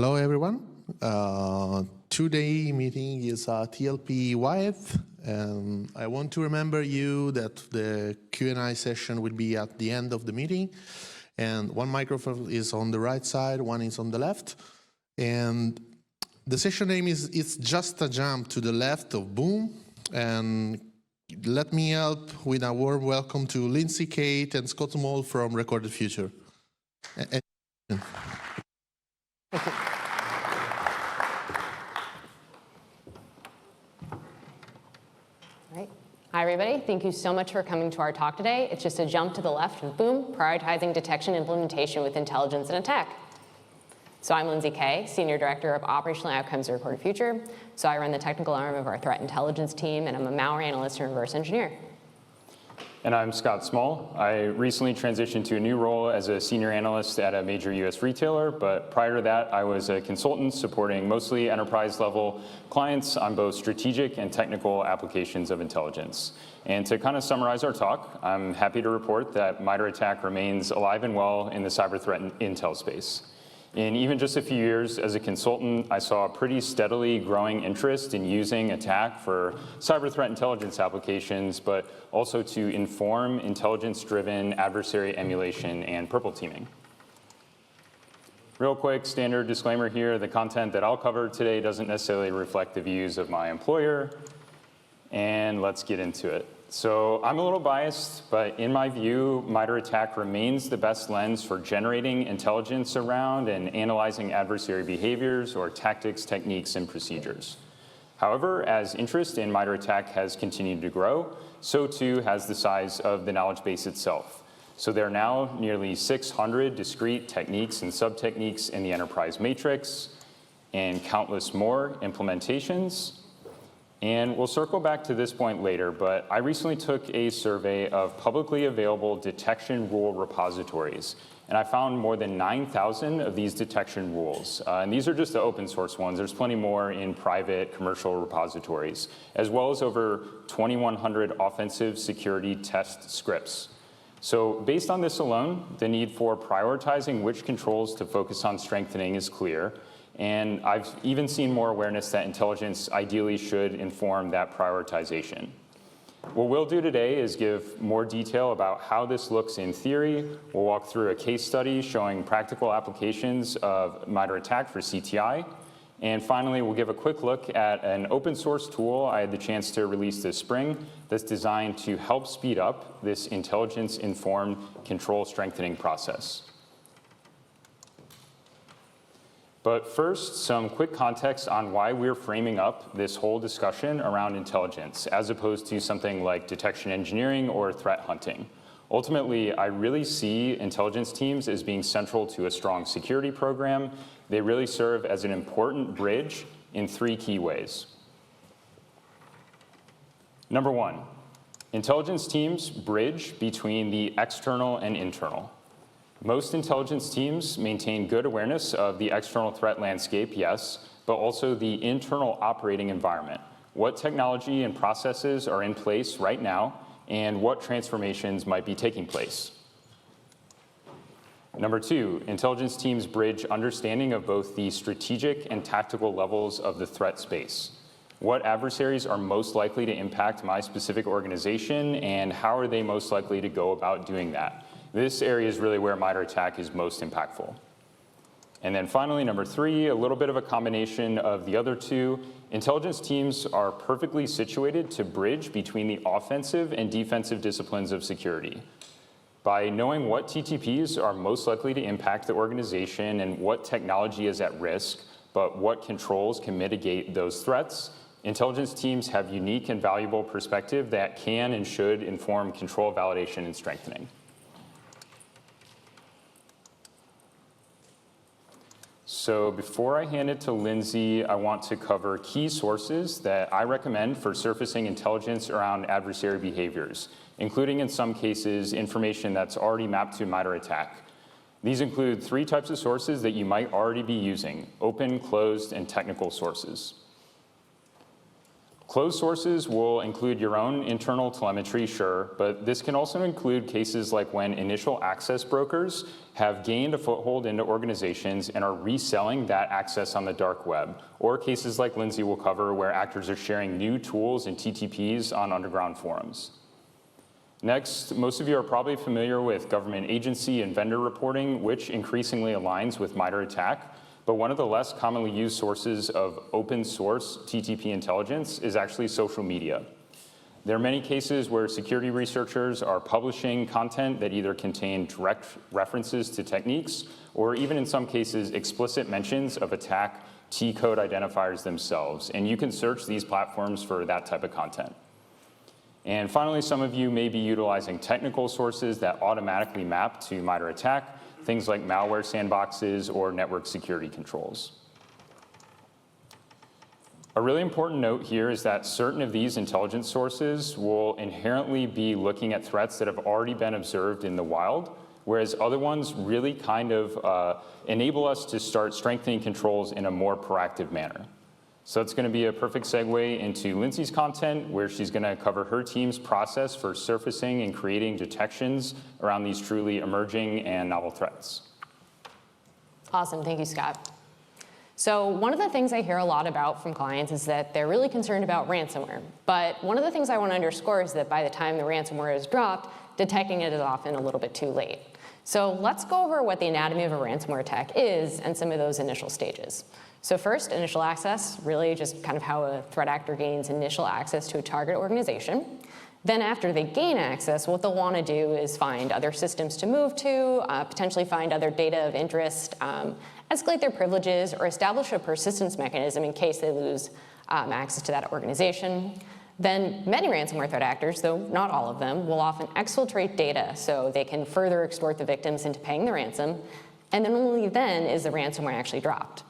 Hello, everyone. Today meeting is TLP Wyeth, and I want to remember you that the Q&A session will be at the end of the meeting, and one microphone is on the right side, one is on the left, and the session name is It's Just a Jump to the Left of Boom, and let me help with a warm welcome to Lindsay Kaye and Scott Moll from Recorded Future. Thank you. Hi, everybody. Thank you so much for coming to our talk today. It's just a jump to the left of boom, prioritizing detection and implementation with intelligence and attack. So I'm Lindsay Kaye, Senior Director of Operational Outcomes at Recorded Future. So I run the technical arm of our threat intelligence team, and I'm a malware analyst and reverse engineer. And I'm Scott Small. I recently transitioned to a new role as a senior analyst at a major US retailer, but prior to that, I was a consultant supporting mostly enterprise-level clients on both strategic and technical applications of intelligence. And to kind of summarize our talk, I'm happy to report that MITRE ATT&CK remains alive and well in the cyber threat intel space. In even just a few years as a consultant, I saw a pretty steadily growing interest in using ATT&CK for cyber threat intelligence applications, but also to inform intelligence-driven adversary emulation and purple teaming. Real quick, standard disclaimer here, the content that I'll cover today doesn't necessarily reflect the views of my employer, and let's get into it. So I'm a little biased, but in my view, MITRE ATT&CK remains the best lens for generating intelligence around and analyzing adversary behaviors or tactics, techniques, and procedures. However, as interest in MITRE ATT&CK has continued to grow, so too has the size of the knowledge base itself. So there are now nearly 600 discrete techniques and sub-techniques in the enterprise matrix, and countless more implementations. And we'll circle back to this point later, but I recently took a survey of publicly available detection rule repositories, and I found more than 9,000 of these detection rules. And these are just the open source ones. There's plenty more in private commercial repositories, as well as over 2,100 offensive security test scripts. So based on this alone, the need for prioritizing which controls to focus on strengthening is clear. And I've even seen more awareness that intelligence ideally should inform that prioritization. What we'll do today is give more detail about how this looks in theory. We'll walk through a case study showing practical applications of MITRE ATT&CK for CTI. And finally, we'll give a quick look at an open source tool I had the chance to release this spring that's designed to help speed up this intelligence-informed control strengthening process. But first, some quick context on why we're framing up this whole discussion around intelligence, as opposed to something like detection engineering or threat hunting. Ultimately, I really see intelligence teams as being central to a strong security program. They really serve as an important bridge in three key ways. Number one, intelligence teams bridge between the external and internal. Most intelligence teams maintain good awareness of the external threat landscape, yes, but also the internal operating environment. What technology and processes are in place right now, and what transformations might be taking place. Number two, intelligence teams bridge understanding of both the strategic and tactical levels of the threat space. What adversaries are most likely to impact my specific organization, and how are they most likely to go about doing that? This area is really where MITRE ATT&CK is most impactful. And then finally, number three, a little bit of a combination of the other two. Intelligence teams are perfectly situated to bridge between the offensive and defensive disciplines of security. By knowing what TTPs are most likely to impact the organization and what technology is at risk, but what controls can mitigate those threats, intelligence teams have unique and valuable perspective that can and should inform control validation and strengthening. So before I hand it to Lindsay, I want to cover key sources that I recommend for surfacing intelligence around adversary behaviors, including in some cases information that's already mapped to MITRE ATT&CK. These include three types of sources that you might already be using: open, closed, and technical sources. Closed sources will include your own internal telemetry, sure, but this can also include cases like when initial access brokers have gained a foothold into organizations and are reselling that access on the dark web, or cases like Lindsay will cover where actors are sharing new tools and TTPs on underground forums. Next, most of you are probably familiar with government agency and vendor reporting, which increasingly aligns with MITRE ATT&CK. But one of the less commonly used sources of open source TTP intelligence is actually social media. There are many cases where security researchers are publishing content that either contain direct references to techniques or even in some cases explicit mentions of attack T-code identifiers themselves. And you can search these platforms for that type of content. And finally, some of you may be utilizing technical sources that automatically map to MITRE ATT&CK, things like malware sandboxes or network security controls. A really important note here is that certain of these intelligence sources will inherently be looking at threats that have already been observed in the wild, whereas other ones really kind of enable us to start strengthening controls in a more proactive manner. So it's going to be a perfect segue into Lindsay's content, where she's going to cover her team's process for surfacing and creating detections around these truly emerging and novel threats. Awesome, thank you, Scott. So one of the things I hear a lot about from clients is that they're really concerned about ransomware. But one of the things I want to underscore is that by the time the ransomware is dropped, detecting it is often a little bit too late. So let's go over what the anatomy of a ransomware attack is and some of those initial stages. So first, initial access, really just kind of how a threat actor gains initial access to a target organization. Then after they gain access, what they'll want to do is find other systems to move to, potentially find other data of interest, escalate their privileges, or establish a persistence mechanism in case they lose access to that organization. Then many ransomware threat actors, though not all of them, will often exfiltrate data so they can further extort the victims into paying the ransom. And then only then is the ransomware actually dropped.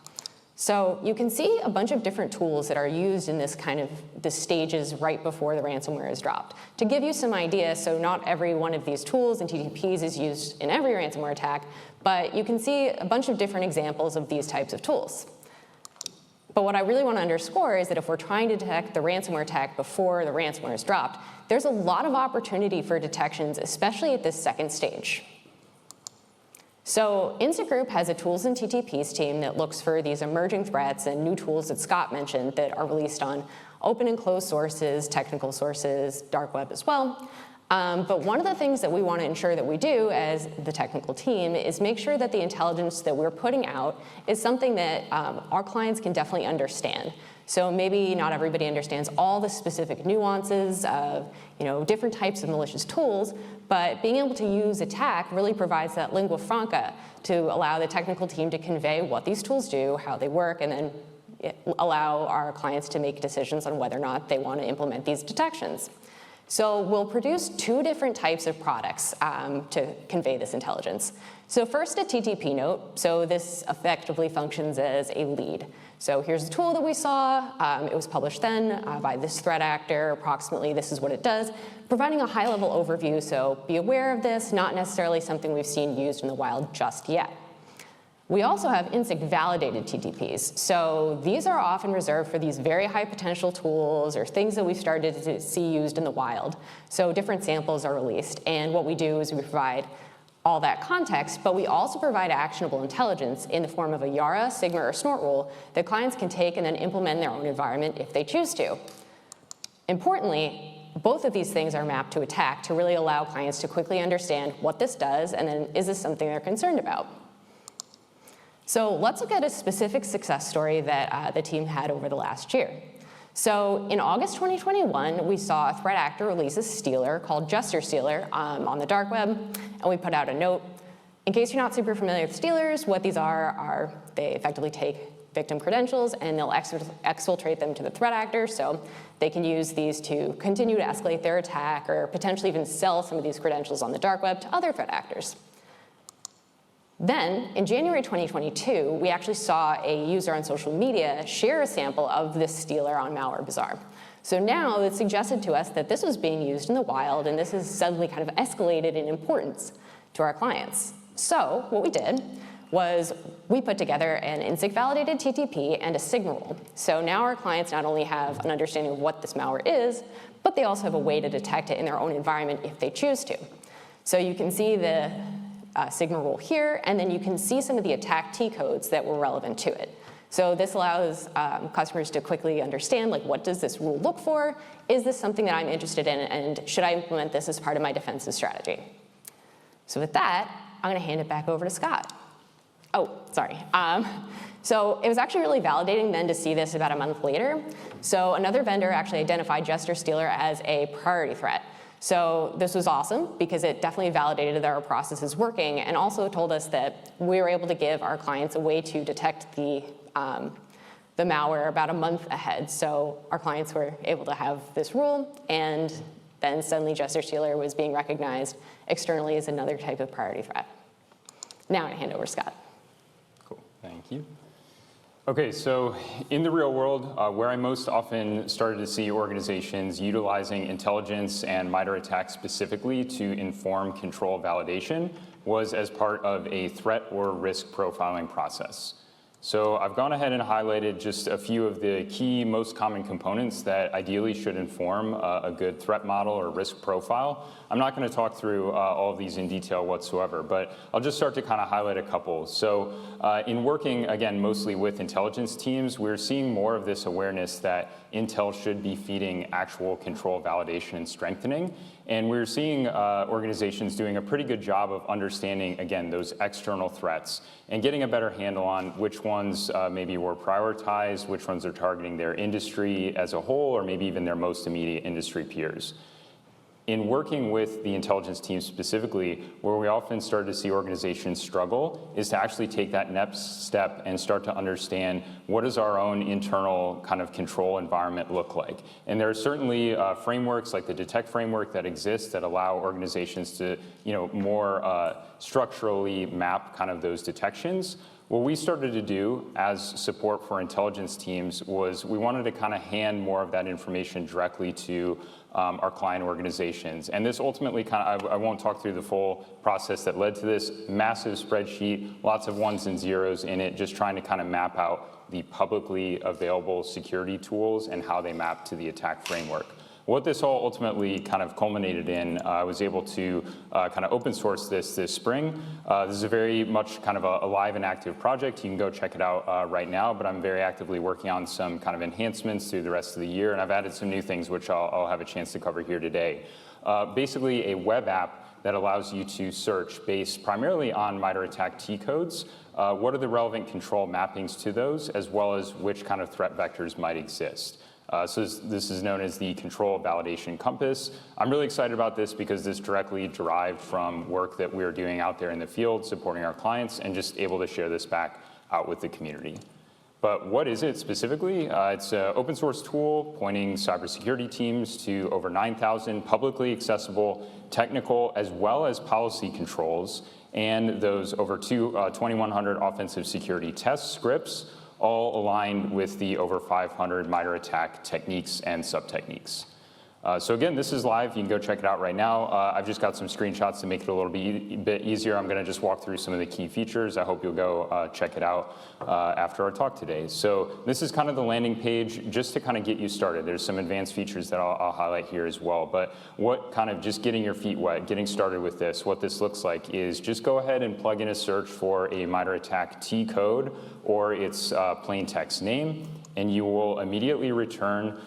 So you can see a bunch of different tools that are used in this kind of the stages right before the ransomware is dropped. To give you some idea, so not every one of these tools and TTPs is used in every ransomware attack, but you can see a bunch of different examples of these types of tools. But what I really want to underscore is that if we're trying to detect the ransomware attack before the ransomware is dropped, there's a lot of opportunity for detections, especially at this second stage. So Insikt Group has a tools and TTPs team that looks for these emerging threats and new tools that Scott mentioned that are released on open and closed sources, technical sources, dark web as well. But one of the things that we want to ensure that we do as the technical team is make sure that the intelligence that we're putting out is something that our clients can definitely understand. So maybe not everybody understands all the specific nuances of different types of malicious tools, but being able to use ATT&CK really provides that lingua franca to allow the technical team to convey what these tools do, how they work, and then allow our clients to make decisions on whether or not they want to implement these detections. So we'll produce two different types of products to convey this intelligence. So first, a TTP note. So this effectively functions as a lead. So here's the tool that we saw. It was published then by this threat actor. Approximately, this is what it does, providing a high-level overview. So be aware of this, not necessarily something we've seen used in the wild just yet. We also have Insikt validated TTPs. So these are often reserved for these very high potential tools or things that we've started to see used in the wild. So different samples are released. And what we do is we provide all that context, but we also provide actionable intelligence in the form of a Yara, Sigma, or Snort rule that clients can take and then implement in their own environment if they choose to. Importantly, both of these things are mapped to ATT&CK to really allow clients to quickly understand what this does and then is this something they're concerned about. So let's look at a specific success story that the team had over the last year. So in August 2021, we saw a threat actor release a stealer called Jester Stealer on the dark web, and we put out a note. In case you're not super familiar with stealers, what these are they effectively take victim credentials and they'll exfiltrate them to the threat actor, so they can use these to continue to escalate their attack or potentially even sell some of these credentials on the dark web to other threat actors. Then, in January 2022, we actually saw a user on social media share a sample of this stealer on Malware Bazaar. So now it suggested to us that this was being used in the wild, and this has suddenly kind of escalated in importance to our clients. So what we did was we put together an Insikt validated TTP and a Sigma rule. So now our clients not only have an understanding of what this malware is, but they also have a way to detect it in their own environment if they choose to. So you can see the Sigma rule here, and then you can see some of the attack T codes that were relevant to it. So this allows customers to quickly understand, like, what does this rule look for? Is this something that I'm interested in, and should I implement this as part of my defensive strategy? So with that, I'm going to hand it back over to Scott. Oh, sorry. So it was actually really validating then to see this about a month later. So another vendor actually identified Jester Stealer as a priority threat. So this was awesome because it definitely validated that our process is working, and also told us that we were able to give our clients a way to detect the malware about a month ahead. So our clients were able to have this rule, and then suddenly Jester Stealer was being recognized externally as another type of priority threat. Now I'm going to hand over to Scott. Cool, thank you. Okay, so in the real world, where I most often started to see organizations utilizing intelligence and MITRE ATT&CK specifically to inform control validation was as part of a threat or risk profiling process. So I've gone ahead and highlighted just a few of the key, most common components that ideally should inform a good threat model or risk profile. I'm not going to talk through all of these in detail whatsoever, but I'll just start to kind of highlight a couple. So in working, again, mostly with intelligence teams, we're seeing more of this awareness that Intel should be feeding actual control validation and strengthening. And we're seeing organizations doing a pretty good job of understanding, again, those external threats and getting a better handle on which ones maybe were prioritized, which ones are targeting their industry as a whole, or maybe even their most immediate industry peers. In working with the intelligence team specifically, where we often start to see organizations struggle is to actually take that next step and start to understand what does our own internal kind of control environment look like. And there are certainly frameworks like the DETECT framework that exist that allow organizations to, more structurally map kind of those detections. What we started to do as support for intelligence teams was we wanted to kind of hand more of that information directly to our client organizations. And this ultimately I won't talk through the full process that led to this massive spreadsheet, lots of ones and zeros in it, just trying to kind of map out the publicly available security tools and how they map to the attack framework. What this all ultimately kind of culminated in, I was able to kind of open source this spring. This is a very much kind of a live and active project. You can go check it out right now, but I'm very actively working on some kind of enhancements through the rest of the year, and I've added some new things which I'll have a chance to cover here today. Basically a web app that allows you to search based primarily on MITRE ATT&CK T codes. What are the relevant control mappings to those, as well as which kind of threat vectors might exist. So this is known as the Control Validation Compass. I'm really excited about this because this directly derived from work that we're doing out there in the field supporting our clients and just able to share this back out with the community. But what is it specifically? It's an open source tool pointing cybersecurity teams to over 9,000 publicly accessible technical as well as policy controls and those over 2,100 offensive security test scripts, all aligned with the over 500 MITRE ATT&CK techniques and sub-techniques. So again, this is live. You can go check it out right now. I've just got some screenshots to make it a little bit easier. I'm going to just walk through some of the key features. I hope you'll go check it out after our talk today. So this is kind of the landing page just to kind of get you started. There's some advanced features that I'll highlight here as well. But what kind of just getting your feet wet, getting started with this, what this looks like is just go ahead and plug in a search for a MITRE ATT&CK T code or its plain text name, and you will immediately return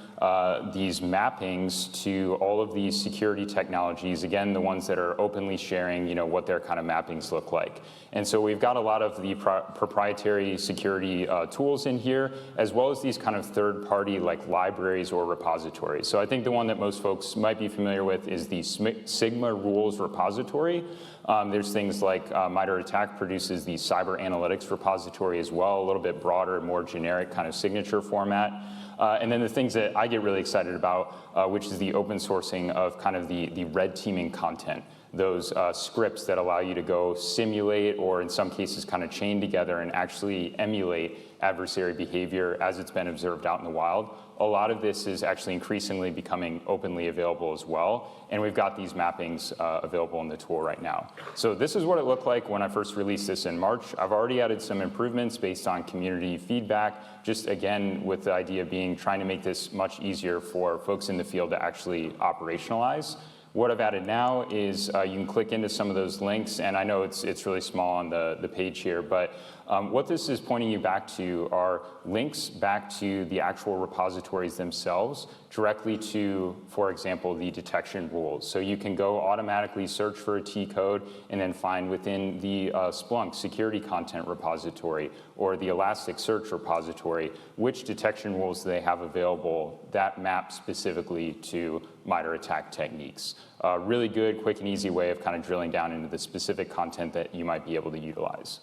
these mappings to all of these security technologies, again, the ones that are openly sharing, what their kind of mappings look like. And so we've got a lot of the proprietary security tools in here, as well as these kind of third-party like libraries or repositories. So I think the one that most folks might be familiar with is the Sigma rules repository. There's things like MITRE ATT&CK produces the cyber analytics repository as well, a little bit broader, more generic kind of signature format. And then the things that I get really excited about, which is the open sourcing of kind of the red teaming content. those scripts that allow you to go simulate, or in some cases kind of chain together and actually emulate adversary behavior as it's been observed out in the wild. A lot of this is actually increasingly becoming openly available as well, and we've got these mappings available in the tool right now. So this is what it looked like when I first released this in March. I've already added some improvements based on community feedback, just again with the idea being trying to make this much easier for folks in the field to actually operationalize. What I've added now is you can click into some of those links, and I know it's really small on the page here, but what this is pointing you back to are links back to the actual repositories themselves, directly to, for example, the detection rules. So you can go automatically search for a T code and then find within the Splunk security content repository or the Elasticsearch repository which detection rules they have available that map specifically to MITRE ATT&CK techniques. Really good, quick, and easy way of kind of drilling down into the specific content that you might be able to utilize.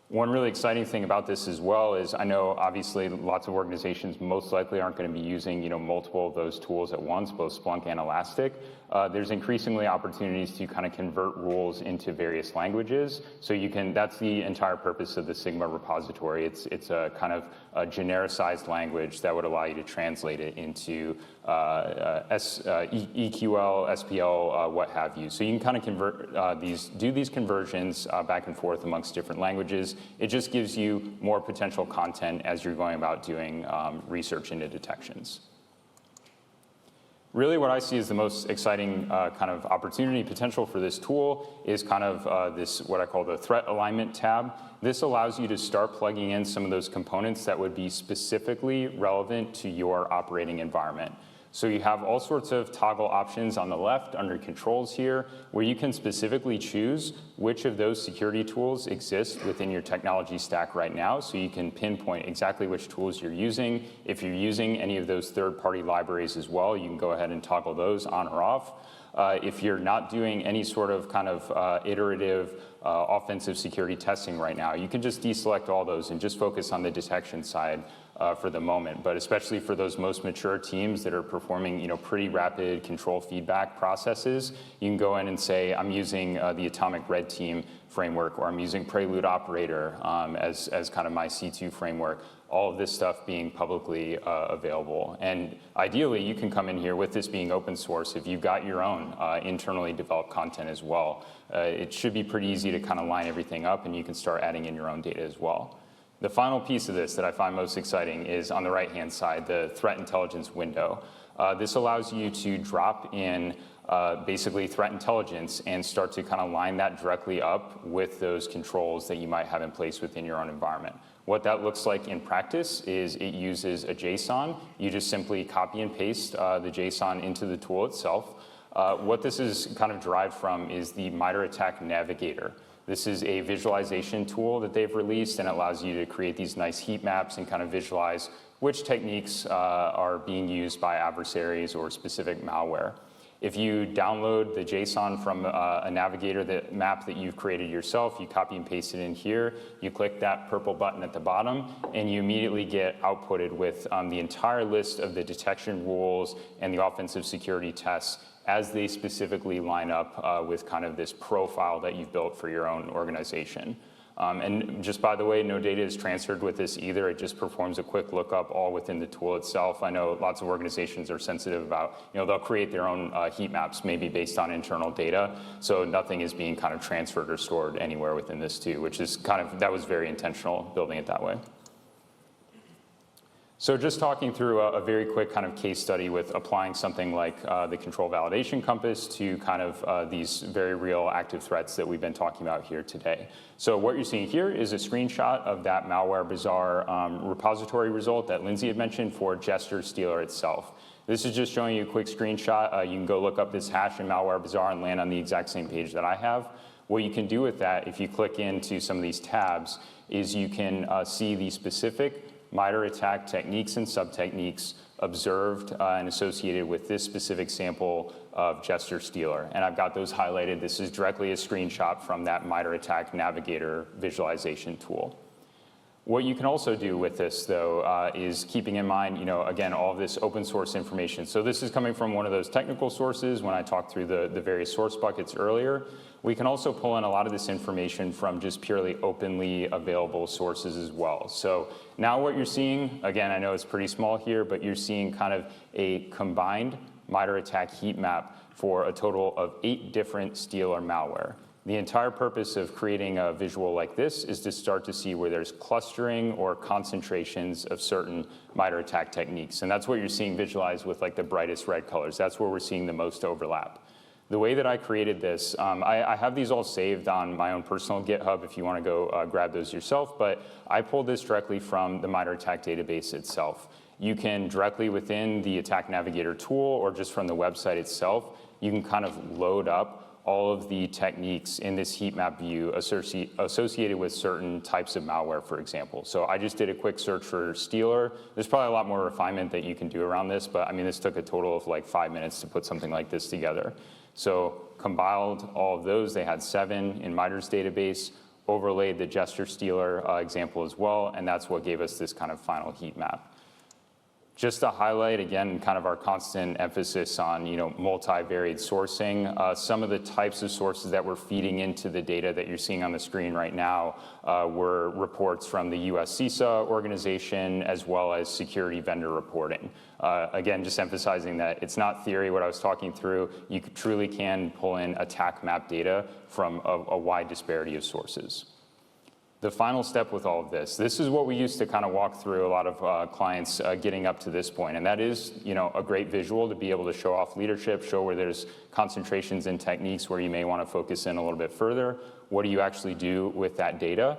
One really exciting thing about this as well is I know obviously lots of organizations most likely aren't going to be using multiple of those tools at once, both Splunk and Elastic. There's increasingly opportunities to kind of convert rules into various languages. So you can, that's the entire purpose of the Sigma repository. It's a kind of a genericized language that would allow you to translate it into EQL, SPL, what have you. So you can kind of convert do these conversions back and forth amongst different languages. It just gives you more potential content as you're going about doing research into detections. Really what I see as the most exciting kind of opportunity potential for this tool is kind of this, what I call the threat alignment tab. This allows you to start plugging in some of those components that would be specifically relevant to your operating environment. So you have all sorts of toggle options on the left under controls here, where you can specifically choose which of those security tools exist within your technology stack right now, so you can pinpoint exactly which tools you're using. If you're using any of those third-party libraries as well, you can go ahead and toggle those on or off. If you're not doing any sort of kind of iterative offensive security testing right now, you can just deselect all those and just focus on the detection side for the moment. But especially for those most mature teams that are performing pretty rapid control feedback processes, you can go in and say, I'm using the Atomic Red Team framework, or I'm using Prelude Operator as kind of my C2 framework. All of this stuff being publicly available. And ideally, you can come in here with this being open source if you've got your own internally developed content as well. It should be pretty easy to kind of line everything up, and you can start adding in your own data as well. The final piece of this that I find most exciting is on the right-hand side, the threat intelligence window. This allows you to drop in basically threat intelligence and start to kind of line that directly up with those controls that you might have in place within your own environment. What that looks like in practice is it uses a JSON. You just simply copy and paste the JSON into the tool itself. What this is kind of derived from is the MITRE ATT&CK Navigator. This is a visualization tool that they've released, and it allows you to create these nice heat maps and kind of visualize which techniques are being used by adversaries or specific malware. If you download the JSON from a Navigator map that you've created yourself, you copy and paste it in here, you click that purple button at the bottom, and you immediately get outputted with the entire list of the detection rules and the offensive security tests as they specifically line up with kind of this profile that you've built for your own organization. And just by the way, no data is transferred with this either. It just performs a quick lookup all within the tool itself. I know lots of organizations are sensitive about, they'll create their own heat maps, maybe based on internal data. So nothing is being kind of transferred or stored anywhere within this too, which is that was very intentional, building it that way. So just talking through a very quick kind of case study with applying something like the control validation compass to kind of these very real active threats that we've been talking about here today. So what you're seeing here is a screenshot of that Malware Bazaar repository result that Lindsay had mentioned for Gesture Stealer itself. This is just showing you a quick screenshot. You can go look up this hash in Malware Bazaar and land on the exact same page that I have. What you can do with that, if you click into some of these tabs, is you can see the specific MITRE ATT&CK techniques and sub-techniques observed and associated with this specific sample of Gesture Stealer. And I've got those highlighted. This is directly a screenshot from that MITRE ATT&CK Navigator visualization tool. What you can also do with this, though, is keeping in mind, again, all of this open source information. So this is coming from one of those technical sources when I talked through the various source buckets earlier. We can also pull in a lot of this information from just purely openly available sources as well. So now what you're seeing, again, I know it's pretty small here, but you're seeing kind of a combined MITRE ATT&CK heat map for a total of 8 different stealer malware. The entire purpose of creating a visual like this is to start to see where there's clustering or concentrations of certain MITRE ATT&CK techniques. And that's what you're seeing visualized with like the brightest red colors. That's where we're seeing the most overlap. The way that I created this, I have these all saved on my own personal GitHub if you want to go grab those yourself, but I pulled this directly from the MITRE ATT&CK database itself. You can directly within the Attack Navigator tool or just from the website itself, you can kind of load up all of the techniques in this heat map view associated with certain types of malware, for example. So I just did a quick search for stealer. There's probably a lot more refinement that you can do around this, but I mean, this took a total of like 5 minutes to put something like this together. So compiled all of those. They had 7 in MITRE's database, overlaid the gesture stealer example as well, and that's what gave us this kind of final heat map. Just to highlight, again, kind of our constant emphasis on multivariate sourcing, some of the types of sources that we're feeding into the data that you're seeing on the screen right now were reports from the US CISA organization as well as security vendor reporting. Again, just emphasizing that it's not theory what I was talking through. You truly can pull in attack map data from a wide disparity of sources. The final step with all of this is what we use to kind of walk through a lot of clients getting up to this point. And that is, a great visual to be able to show off leadership, show where there's concentrations and techniques where you may want to focus in a little bit further. What do you actually do with that data?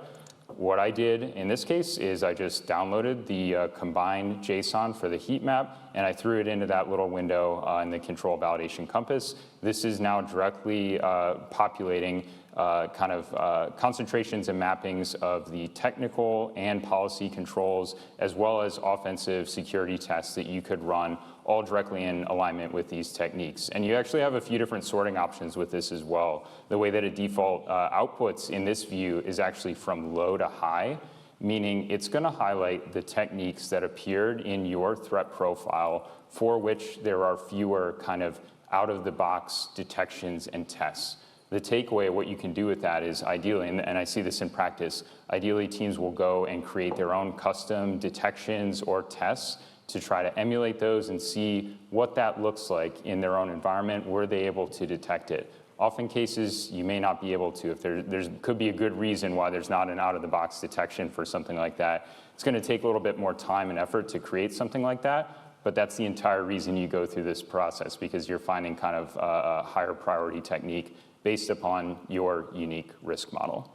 What I did in this case is I just downloaded the combined JSON for the heat map, and I threw it into that little window in the control validation compass. This is now directly populating concentrations and mappings of the technical and policy controls, as well as offensive security tests that you could run all directly in alignment with these techniques. And you actually have a few different sorting options with this as well. The way that it default outputs in this view is actually from low to high, meaning it's going to highlight the techniques that appeared in your threat profile for which there are fewer kind of out-of-the-box detections and tests. The takeaway, what you can do with that is ideally, and I see this in practice, ideally teams will go and create their own custom detections or tests to try to emulate those and see what that looks like in their own environment. Were they able to detect it? Often cases, you may not be able to. If there could be a good reason why there's not an out-of-the-box detection for something like that. It's going to take a little bit more time and effort to create something like that, but that's the entire reason you go through this process, because you're finding kind of a higher priority technique based upon your unique risk model.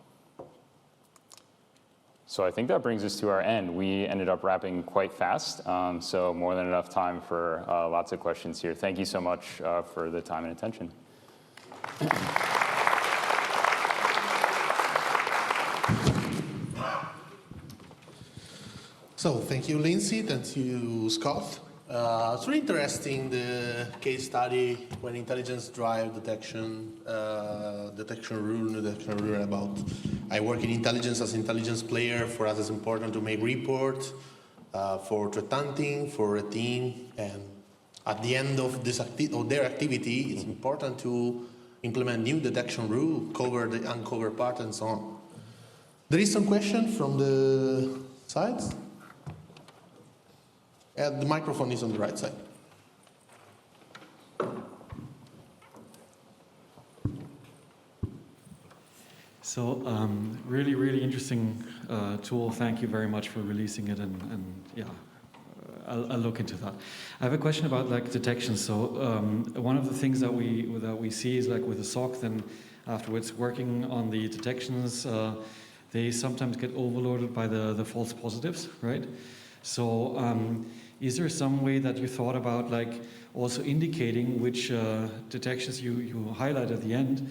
So I think that brings us to our end. We ended up wrapping quite fast, so more than enough time for lots of questions here. Thank you so much for the time and attention. So thank you, Lindsay. Thank you, Scott. It's really interesting, the case study when intelligence drive detection rule about. I work in intelligence as intelligence player. For us, it's important to make reports for threat hunting, for a team, and at the end of this their activity, it's important to implement new detection rule, cover the uncovered part, and so on. There is some question from the sides. The microphone is on the right side. So really, really interesting tool. Thank you very much for releasing it, and yeah, I'll look into that. I have a question about like detection. So one of the things that we see is like with the SOC, then afterwards working on the detections, they sometimes get overloaded by the false positives, right? So is there some way that you thought about like also indicating which detections you highlight at the end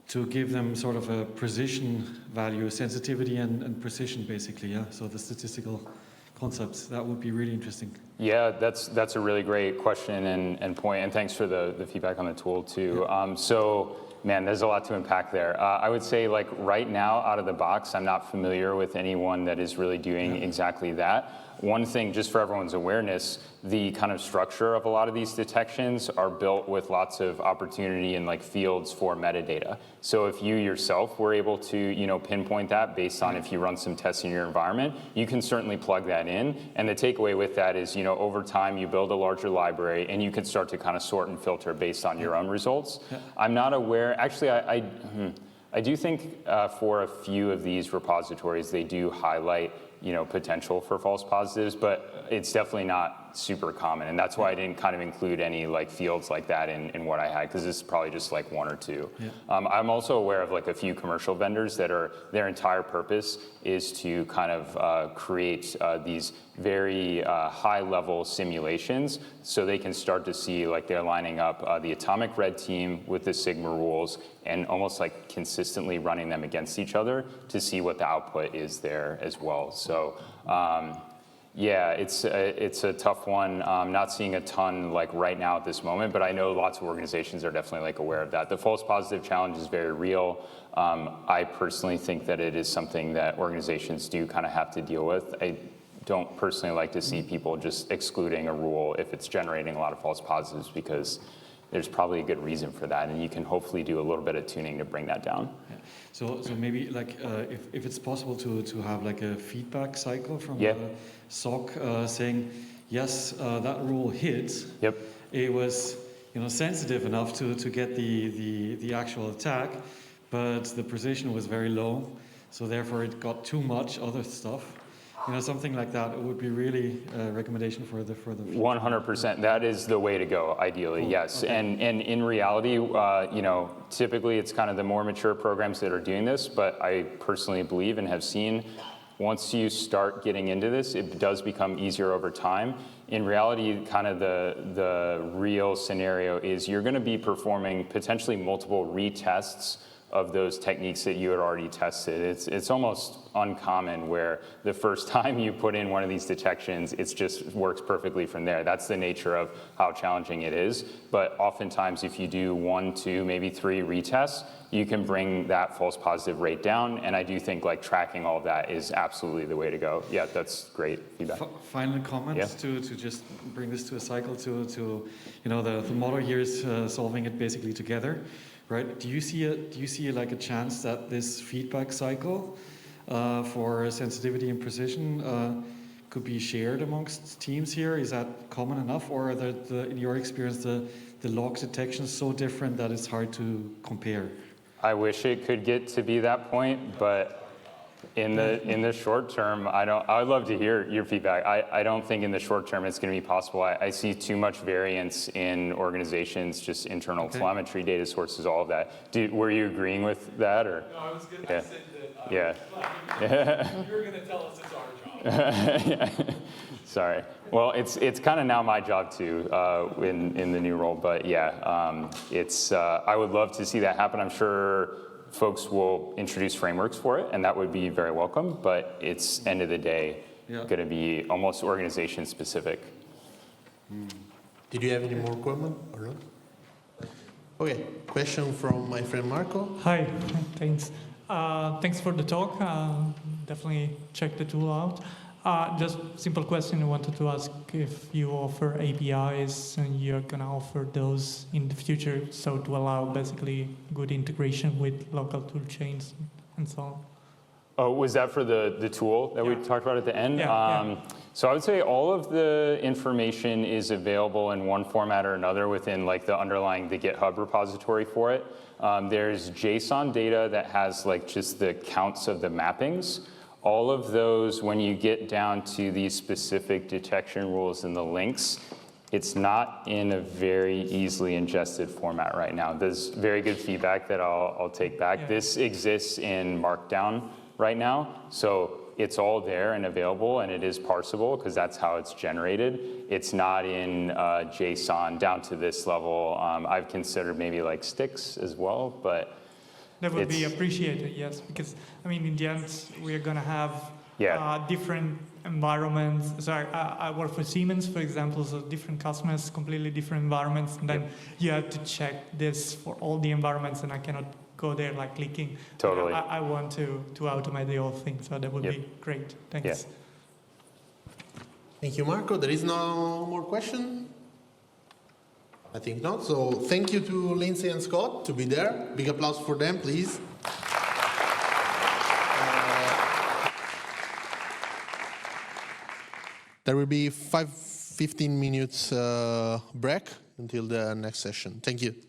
to give them sort of a precision value, sensitivity and precision basically, yeah? So the statistical concepts, that would be really interesting. Yeah, that's a really great question and point, and thanks for the feedback on the tool too. So, man, there's a lot to unpack there. I would say, like, right now, out of the box, I'm not familiar with anyone that is really doing exactly that. One thing, just for everyone's awareness, the kind of structure of a lot of these detections are built with lots of opportunity and like fields for metadata. So if you yourself were able to, you know, pinpoint that based on if you run some tests in your environment, you can certainly plug that in. And the takeaway with that is, you know, over time you build a larger library and you can start to kind of sort and filter based on your own results. I'm not aware, actually, I do think for a few of these repositories, they do highlight, you know, potential for false positives, but it's definitely not super common. And that's why I didn't kind of include any like fields like that in what I had, because this is probably just like one or two. I'm also aware of like a few commercial vendors that are, their entire purpose is to kind of create these very high level simulations so they can start to see like they're lining up the atomic red team with the Sigma rules and almost like consistently running them against each other to see what the output is there as well. So yeah, it's a tough one. Not seeing a ton like right now at this moment, but I know lots of organizations are definitely like aware of that. The false positive challenge is very real. I personally think that it is something that organizations do kind of have to deal with. I don't personally like to see people just excluding a rule if it's generating a lot of false positives, because there's probably a good reason for that, and you can hopefully do a little bit of tuning to bring that down. Yeah. So maybe like if it's possible to have like a feedback cycle from the SOC saying, yes, that rule hit. Yep. It was, you know, sensitive enough to get the actual attack, but the precision was very low, so therefore it got too much other stuff. You know, something like that, it would be really a recommendation for the 100%. That is the way to go, ideally, yes. Okay. And in reality, you know, typically it's kind of the more mature programs that are doing this, but I personally believe and have seen once you start getting into this, it does become easier over time. In reality, kind of the real scenario is you're going to be performing potentially multiple retests of those techniques that you had already tested. It's almost uncommon where the first time you put in one of these detections, it just works perfectly from there. That's the nature of how challenging it is. But oftentimes, if you do 1, 2, maybe 3 retests, you can bring that false positive rate down. And I do think like tracking all of that is absolutely the way to go. Yeah, that's great feedback. Final comments to just bring this to a cycle to you know, the model here is solving it basically together. Right? Do you see like a chance that this feedback cycle for sensitivity and precision could be shared amongst teams here? Is that common enough, or are in your experience the log detection is so different that it's hard to compare? I wish it could get to be that point, but in the short term, I'd love to hear your feedback. I don't think in the short term it's going to be possible. I see too much variance in organizations, just internal telemetry, data sources, all of that. Were you agreeing with that, or? No, I was good. Yeah. I said that. You're going to tell us it's our job. Sorry. Well, it's kind of now my job too in the new role, but yeah, I would love to see that happen. I'm sure folks will introduce frameworks for it, and that would be very welcome, but it's end of the day going to be almost organization specific. Did you have any more comment or not? Okay, question from my friend Marco. Hi, thanks. Thanks for the talk. Definitely check the tool out. Just simple question I wanted to ask if you offer APIs and you're going to offer those in the future, so to allow basically good integration with local tool chains and so on. Oh, was that for the tool that we talked about at the end? Yeah. So I would say all of the information is available in one format or another within like the GitHub repository for it. There's JSON data that has like just the counts of the mappings. All of those, when you get down to these specific detection rules and the links, it's not in a very easily ingested format right now. There's very good feedback that I'll take back. This exists in Markdown right now, so it's all there and available, and it is parsable because that's how it's generated. It's not in JSON down to this level. I've considered maybe like sticks as well, but that would be appreciated, yes, because I mean, in the end, we're going to have Yeah. different environments. So I work for Siemens, for example, so different customers, completely different environments, and then you have to check this for all the environments, and I cannot go there like clicking. Totally. I want to automate the whole thing, so that would Yep. be great. Thanks. Yeah. Thank you, Marco. There is no more question? I think not. So thank you to Lindsay and Scott to be there. Big applause for them, please. There will be 15 minutes break until the next session. Thank you.